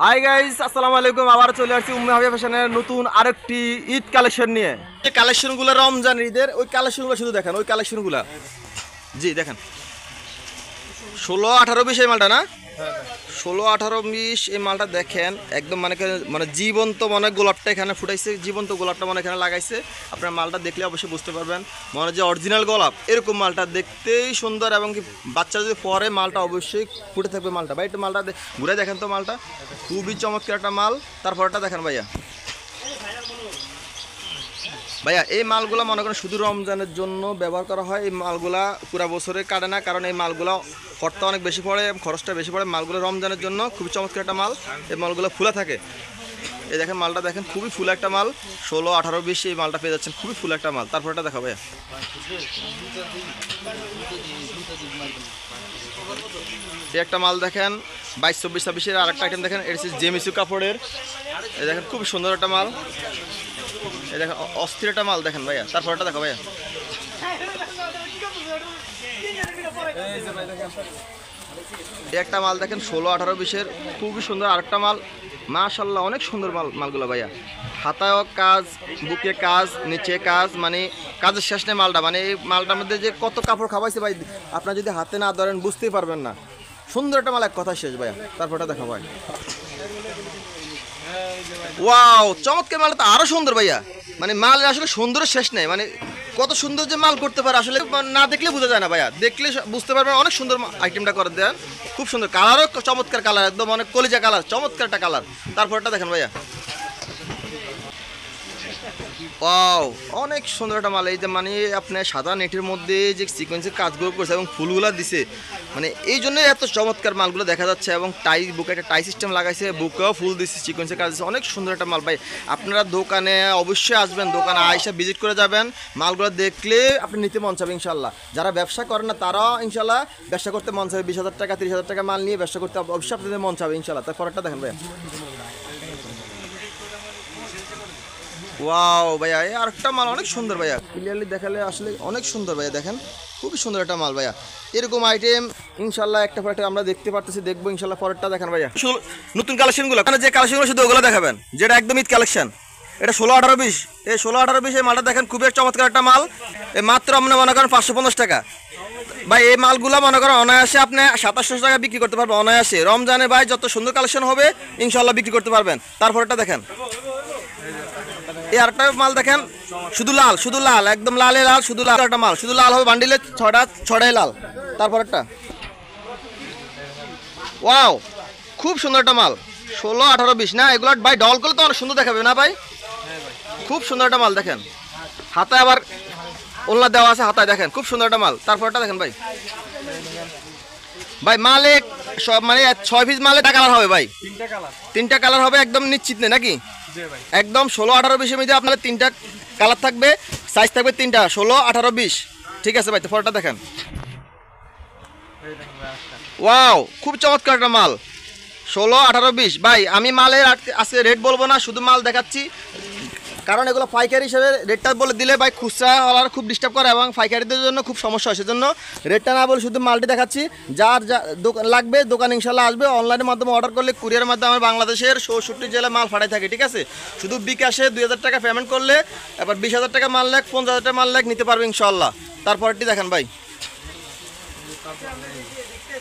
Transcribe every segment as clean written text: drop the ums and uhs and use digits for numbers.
Hi guys, আসসালামু আলাইকুম। আবার চলে আসছি উম্মে হাবিবা ফ্যাশনের নতুন আরেকটি ঈদ কালেকশন নিয়ে। এই কালেকশনগুলো রমজান ঈদের, ওই কালেকশনগুলো শুধু দেখেন, ওই কালেকশনগুলো জি দেখেন। 16, 18, 20 এই মালটা না, 16, 18, 20 এই মালটা দেখেন। একদম মানে জীবন্ত মনে গোলাপটা এখানে ফুটাইছে, জীবন্ত গোলাপটা মনে এখানে লাগাইছে। আপনার মালটা দেখলে অবশ্যই বুঝতে পারবেন মনে যে অরিজিনাল গোলাপ। এরকম মালটা দেখতেই সুন্দর, এবং কি বাচ্চা যদি পরে মালটা অবশ্যই ফুটে থাকবে মালটা। ভাই একটু মালটা ঘুরে দেখেন তো, মালটা খুবই চমৎকার একটা মাল। তারপরটা দেখেন ভাইয়া। ভাইয়া এই মালগুলা মনে করেন শুধু রমজানের জন্য ব্যবহার করা হয়। এই মালগুলা পুরা বছরে কাটে না, কারণ এই মালগুলা খরচটা অনেক বেশি পড়ে, খরচটা বেশি পড়ে। মালগুলো রমজানের জন্য খুবই চমৎকার একটা মাল। এই মালগুলো ফুলা থাকে। এই দেখেন মালটা দেখেন, খুবই ফুল একটা মাল। 16, 18, 20 এই মালটা পেয়ে যাচ্ছেন, খুবই ফুল একটা মাল। তারপরটা দেখা ভাইয়া। এই একটা মাল দেখেন 22, 24, 26-এর আরেকটা আইটেম দেখেন। এটা হচ্ছে জেমিসু কাপড়ের। এই দেখেন খুব সুন্দর একটা মাল। এই দেখেন অস্থির একটা মাল দেখেন ভাইয়া। তারপরটা দেখো ভাইয়া। এই একটা মাল দেখেন 16, 18, 20-এর খুবই সুন্দর আরেকটা মাল। মাশাআল্লাহ অনেক সুন্দর মালগুলো ভাইয়া। হাতায়ও কাজ, বুকে কাজ, নিচে কাজ, মানে কাজের শেষ নেই মালটা। মানে এই মালটার মধ্যে যে কত কাপড় খাওয়াইছে ভাই, আপনার যদি হাতে না ধরেন বুঝতেই পারবেন না। সুন্দর একটা মাল, এক কথা শেষ ভাইয়া। তারপরটা দেখা ভাই। ওয়াও, চমৎকার মালটা আরো সুন্দর ভাইয়া। মানে মালের আসলে সুন্দরের শেষ নেই। মানে কত সুন্দর যে মাল করতে পারে আসলে না দেখলে বোঝা যায় না ভাইয়া, দেখলে বুঝতে পারবেন। অনেক সুন্দর আইটেমটা করে দেন, খুব সুন্দর কালারও, চমৎকার কালার, একদম অনেক কলিজা কালার, চমৎকার একটা কালার। তারপরটা দেখেন ভাইয়া। ওয়াও, অনেক সুন্দর একটা মাল। এই যে মানে আপনার সাদা নেটের মধ্যে যে সিকোয়েন্সের কাজগুলো করছে এবং ফুলগুলো দিছে, মানে এই জন্যই এত চমৎকার মালগুলো দেখা যাচ্ছে। এবং বুকে একটা টাই সিস্টেম লাগাইছে, বুকেও ফুল দিচ্ছে, সিকোয়েন্সের কাজ দিচ্ছে, অনেক সুন্দর একটা মাল ভাই। আপনারা দোকানে অবশ্যই আসবেন, দোকানে আইসা ভিজিট করে যাবেন। মালগুলো দেখলে আপনি নিতে মন চাবে ইনশাল্লাহ। যারা ব্যবসা করেন না তারাও ইনশাল্লাহ ব্যবসা করতে মন চাবে। 20,000 টাকা 30,000 টাকা মাল নিয়ে ব্যবসা করতে অবশ্যই আপনাদের মন চাবে ইনশাল্লাহ। তারপরটা দেখেন ভাই। ওয়াও ভাইয়া, এই আরেকটা মাল অনেক সুন্দর ভাইয়া, ক্লিয়ারলি দেখালে আসলে অনেক সুন্দর ভাইয়া। দেখেন খুবই সুন্দর একটা মাল ভাইয়া। এরকম আইটেম ইনশাল্লাহ একটা পর একটা আমরা দেখতে পারতেছি, দেখবো ইনশাল্লাহ। পরেরটা দেখেন ভাইয়া। নতুন কালেকশনগুলো, মানে যে কালেকশনগুলো শুধু ওগুলো দেখাবেন, যেটা একদম ঈদ কালেকশন। এটা 16, 18, 20, এই 16, 18, 20 এই মালটা দেখেন, খুবই চমৎকার একটা মাল। এই মাত্র আপনি মনে করেন 550 টাকা ভাই। এই মালগুলো মনে করেন অনায়াসে আপনি 2700 টাকা বিক্রি করতে পারবেন অনায়াসে। রমজানে ভাই যত সুন্দর কালেকশন হবে ইনশাল্লাহ বিক্রি করতে পারবেন। তারপরটা দেখেন। এই আরেকটা মাল দেখেন, শুধু লাল, শুধু লাল, একদম লালে লাল, শুধু লাল একটা মাল, শুধু লাল হবে, বান্ডিলে ছটাই লাল। তারপর একটা ওয়াও, খুব সুন্দর একটা মাল। 16, 18, 20 না, এগুলো ভাই ডল করলে তো অনেক সুন্দর দেখাবে না ভাই। খুব সুন্দর একটা মাল দেখেন, হাতায় আবার ওলনা দেওয়া আছে, হাতায় দেখেন খুব সুন্দর একটা মাল। তারপরটা দেখেন ভাই। ভাই মালে সব মানে 6 পিস মালে কালার হবে ভাই, তিনটা কালার হবে, একদম নিশ্চিত নেই নাকি? একদম 16, 18, 20-এর মধ্যে আপনাদের 3টা কালার থাকবে, সাইজ থাকবে 3টা, 16, 18, 20। ঠিক আছে ভাই, তো পরেরটা দেখেন। ওয়াও, খুব চমৎকার একটা মাল। 16, 18, 20 ভাই। আমি মালের আজকে রেট বলবো না, শুধু মাল দেখাচ্ছি, কারণ এগুলো পাইকারি হিসেবে রেটটা বলে দিলে ভাই খুচরা ওরা খুব ডিস্টার্ব করে এবং পাইকারিদের জন্য খুব সমস্যা হয়। সেজন্য রেটটা না বলে শুধু মালটি দেখাচ্ছি। যার যা দোকান লাগবে দোকান ইনশাল্লাহ আসবে। অনলাইনের মাধ্যমে অর্ডার করলে কুরিয়ারের মাধ্যমে আমার বাংলাদেশের 64 জেলায় মাল পাঠাই থাকে। ঠিক আছে, শুধু বিকাশে 2000 টাকা পেমেন্ট করলে, এবার 20,000 টাকা মাল লাগ, 50,000 টাকা মাল লাগ নিতে পারবে ইনশাল্লাহ। তারপরটি দেখেন ভাই।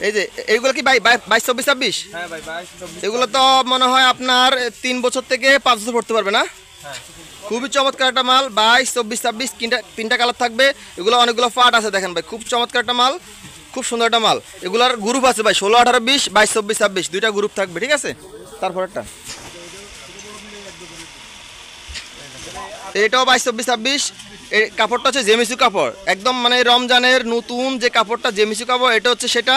এই যে এইগুলো কি ভাই 22, 24, 26? এগুলো তো মনে হয় আপনার 3 বছর থেকে 5 বছর পড়তে পারবে না। খুবই চমৎকার একটা মাল, 22, 24, 26 তিনটা কালার থাকবে। এগুলো অনেকগুলো পার্ট আছে দেখেন ভাই, খুব চমৎকার একটা মাল, খুব সুন্দর একটা মাল। এগুলোর গ্রুপ আছে ভাই, 16, 18, 20, 22, 24, 26 দুইটা গ্রুপ থাকবে। ঠিক আছে, তারপর একটা এটাও 22, 24, 26। এই কাপড়টা হচ্ছে জেমিসু কাপড়, একদম মানে রমজানের নতুন যে কাপড়টা জেমিসু কাপড়, এটা হচ্ছে সেটা।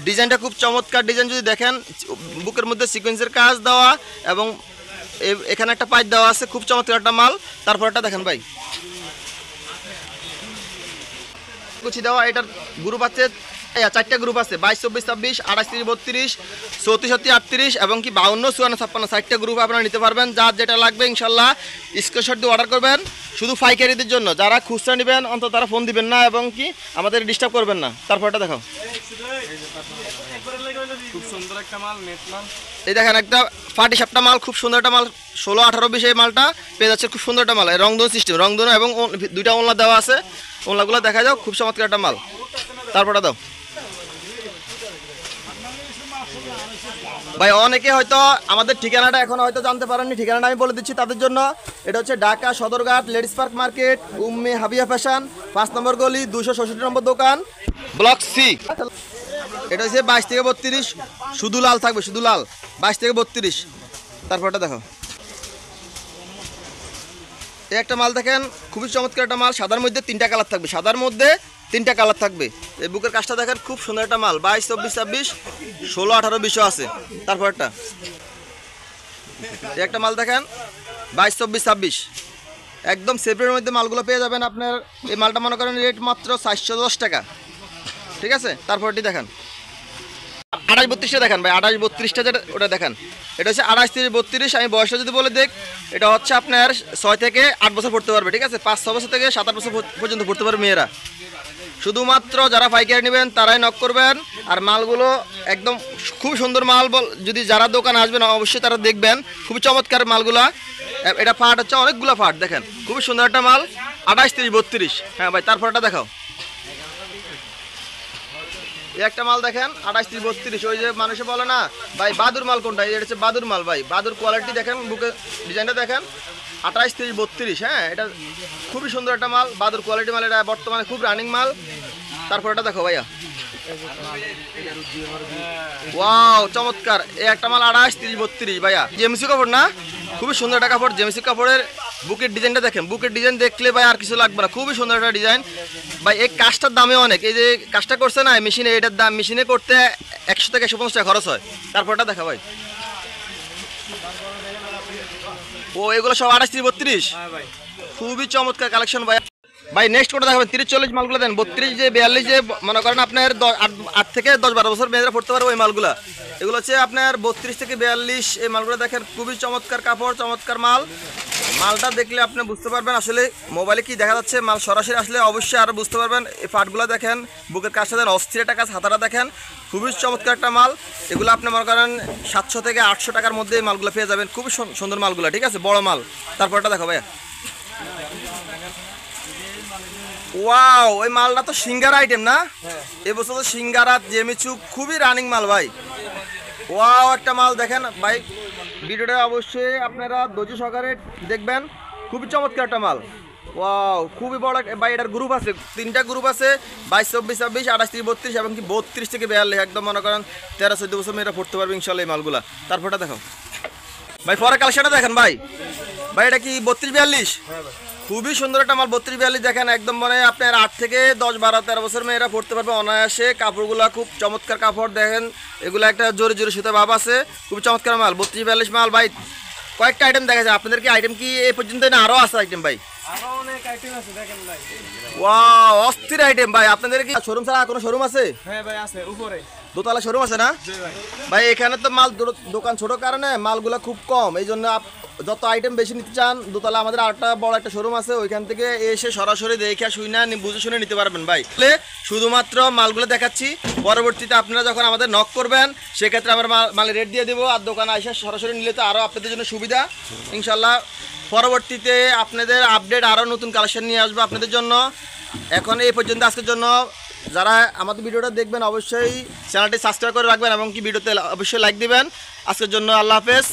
ডিজাইনটা খুব চমৎকার ডিজাইন, যদি দেখেন বুকের মধ্যে সিকোয়েন্সের কাজ দেওয়া এবং এখানে একটা পাইপ দেওয়া আছে, খুব চমৎকার একটা মাল। তারপরটা দেখেন ভাই, কুচি দেওয়া, এটার গ্রুপ আছে চারটা গ্রুপ আছে 22, 24, 26, 28, 30, 32, 34, 38 এবং কি 52, 54, 56 চারটা গ্রুপ আপনারা নিতে পারবেন। যার যেটা লাগবে ইনশাল্লাহ স্ক্রিনশট দিয়ে অর্ডার করবেন। শুধু পাইকারিদের জন্য, যারা খুচরা নেবেন অন্তত তারা ফোন দিবেন না এবং কি আমাদের ডিস্টার্ব করবেন না। তারপরটা দেখাও, খুব সুন্দর একটা মাল, নেট মাল। এই দেখেন একটা ফাটি সাপটা মাল, খুব সুন্দর একটা মাল, 16, 18, 20 এই মালটা পেয়ে যাচ্ছে। খুব সুন্দর একটা মাল, রংধনু সিস্টেম, রংধনু এবং দুইটা ওনলা দেওয়া আছে। ওনলাগুলো দেখা যাও, খুব চমৎকার একটা মাল। তারপরটা দাও ভাই। অনেকে হয়তো আমাদের ঠিকানাটা এখন হয়তো জানতে পারেননি, ঠিকানাটা আমি বলে দিচ্ছি তাদের জন্য। এটা হচ্ছে Dhaka Sadarghat ladies park market, Umme Habiba fashion, 5 number গলি, 266 নম্বর দোকান, ব্লক সি। এটা হচ্ছে 22 থেকে 32, শুধু লাল থাকবে, শুধু লাল, 22 থেকে 32। তারপরটা দেখো, এই একটা মাল দেখেন, খুবই চমৎকার একটা মাল। সাদার মধ্যে 3টা কালার থাকবে, সাদার মধ্যে 3টা কালার থাকবে। এই বুকের কাজটা দেখেন, খুব সুন্দর একটা মাল। 22, 24, 26, 16, 18, 20 আছে। তারপর এই একটা মাল দেখেন, 22, 24, 26 একদম সেপারের মধ্যে মালগুলো পেয়ে যাবেন আপনার। এই মালটা মনে করেন রেট মাত্র 410 টাকা, ঠিক আছে। তারপরটি দেখেন 28, 32টা দেখেন ভাই, 28, 32টা যেটা ওটা দেখেন। এটা হচ্ছে 28, 30, 32। আমি বয়সটা যদি বলে দেখ, এটা হচ্ছে আপনার 6 থেকে 8 বছর পড়তে পারবে, ঠিক আছে। 5, 6 বছর থেকে 7, 8 বছর পর্যন্ত পড়তে পারবে মেয়েরা। শুধুমাত্র যারা পাইকারি নেবেন তারাই নক করবেন। আর মালগুলো একদম খুব সুন্দর মাল, যদি যারা দোকানে আসবেন অবশ্যই তারা দেখবেন, খুবই চমৎকার মালগুলা। এটা ফাট হচ্ছে অনেকগুলো ফাট, দেখেন খুবই সুন্দর একটা মাল। 28, 30, 32। হ্যাঁ ভাই, তারপরটা দেখাও। এই একটা মাল দেখেন, 28, 30, 32। ওই যে মানুষে বলে না ভাই বাদুর মাল কোনটা, এটা হচ্ছে বাদুর মাল ভাই। বাদুর কোয়ালিটি দেখেন, বুকে ডিজাইনটা দেখেন, 28, 30, 32। হ্যাঁ, এটা খুবই সুন্দর একটা মাল, বাদুর কোয়ালিটি মাল। এটা বর্তমানে খুব রানিং মাল। তারপর এটা দেখো ভাইয়া, ওয়াও চমৎকার। এই একটা মাল 28, 30, 32 ভাইয়া। জেমসি কাপড় না, খুবই সুন্দর একটা কাপড়। জেমসি কাপড়ের বুকের ডিজাইনটা দেখেন, বুকের ডিজাইন দেখলে ভাই আর কিছু লাগবে না, খুবই সুন্দর একটা ডিজাইন ভাই। এই কাজটার দামে অনেক, এই যে কাজটা করছে না মেশিনে, এটার দাম মেশিনে করতে 100 থেকে 150 টাকা খরচ হয়। তারপরটা দেখা ভাই, ও এগুলো সব 28, 30, 32। খুবই চমৎকার কালেকশন ভাই। ভাই নেক্সট কোটা দেখাবেন, 30, 40 মালগুলো দেন। 32, যে 42, যে মনে করেন আপনার 8 থেকে 10, 12 বছর মেয়েরা পড়তে পারবে ওই মালগুলো। এগুলো হচ্ছে আপনার 32 থেকে 42। এই মালগুলো দেখেন, খুবই চমৎকার কাপড়, চমৎকার মাল। মালটা দেখলে আপনি বুঝতে পারবেন আসলে মোবাইলে কি দেখা যাচ্ছে, মাল সরাসরি আসলে অবশ্যই আরও বুঝতে পারবেন। এই পাটগুলো দেখেন, বুকের কাজটা দেন, অস্থির একটা কাজ, হাতাটা দেখেন, খুবই চমৎকার একটা মাল। এগুলো আপনি মনে করেন 700 থেকে 800 টাকার মধ্যে এই মালগুলো পেয়ে যাবেন, খুবই সুন্দর মালগুলো, ঠিক আছে, বড় মাল। তারপরটা দেখো ভাইয়া, ওয়াও ওই মালটা তো সিঙ্গারা আইটেম না, এবছর তো সিঙ্গারা জেমিচু খুবই রানিং মাল ভাই। ওয়াও একটা মাল দেখেন ভাই, ভিডিওটা অবশ্যই আপনারা ধৈর্য সহকারে দেখবেন, খুবই চমৎকার একটা মাল। ওয়াও খুবই বড় ভাই। এটার গ্রুপ আছে, 3টা গ্রুপ আছে, 22, 24, 26, 28, 30, 32 এবং কি 32 থেকে 42। একদম মনে করেন 13, 14 বছর মেয়েরা পড়তে পারবে ইনশাল্লাহ এই মালগুলা। তারপরটা দেখো ভাই, পরে কালেকশনটা দেখেন ভাই। ভাই এটা কি 32, 42? খুবই সুন্দর একটা মাল, 32, 42 দেখেন, একদম মানে আপনার 8 থেকে 10, 12, 13 বছর মেয়েরা পড়তে পারবে অনায়াসে। কাপড়গুলো খুব চমৎকার কাপড় দেখেন, এগুলো একটা জোরে জোরে সুতা ভাব আছে, খুব চমৎকার মাল। 32, 42 মাল ভাই। কয়েকটা আইটেম দেখা যায় আপনাদের, কি আইটেম কি এই পর্যন্ত না আরও আছে আইটেম ভাই? আরো অনেক আইটেম আছে দেখেন ভাই। ওয়াও অস্থির আইটেম ভাই। আপনাদের কি শোরুম ছাড়া কোনো শোরুম আছে? হ্যাঁ ভাই আছে, উপরে দোতলা শোরুম আছে না ভাই? এখানে তো মাল দোকান ছোট কারণে মালগুলা খুব কম, এই জন্য যত আইটেম বেশি নিতে চান দোতলা আমাদের আরেকটা বড় একটা শোরুম আছে, ওইখান থেকে এসে সরাসরি দেখে শুই না বুঝে শুনে নিতে পারবেন ভাই। শুধুমাত্র মালগুলো দেখাচ্ছি, পরবর্তীতে আপনারা যখন আমাদের নক করবেন সেক্ষেত্রে আমরা মালের রেট দিয়ে দেবো। আর দোকানে এসে সরাসরি নিলে তো আরও আপনাদের জন্য সুবিধা ইনশাল্লাহ। পরবর্তীতে আপনাদের আপডেট আরও নতুন কালেকশন নিয়ে আসবো আপনাদের জন্য। এখন এই পর্যন্ত আজকের জন্য যারা আমাদের ভিডিওটা দেখবেন অবশ্যই চ্যানেলটি সাবস্ক্রাইব করে রাখবেন এবং কি ভিডিওতে অবশ্যই লাইক দিবেন। আজকের জন্য আল্লাহ হাফেজ।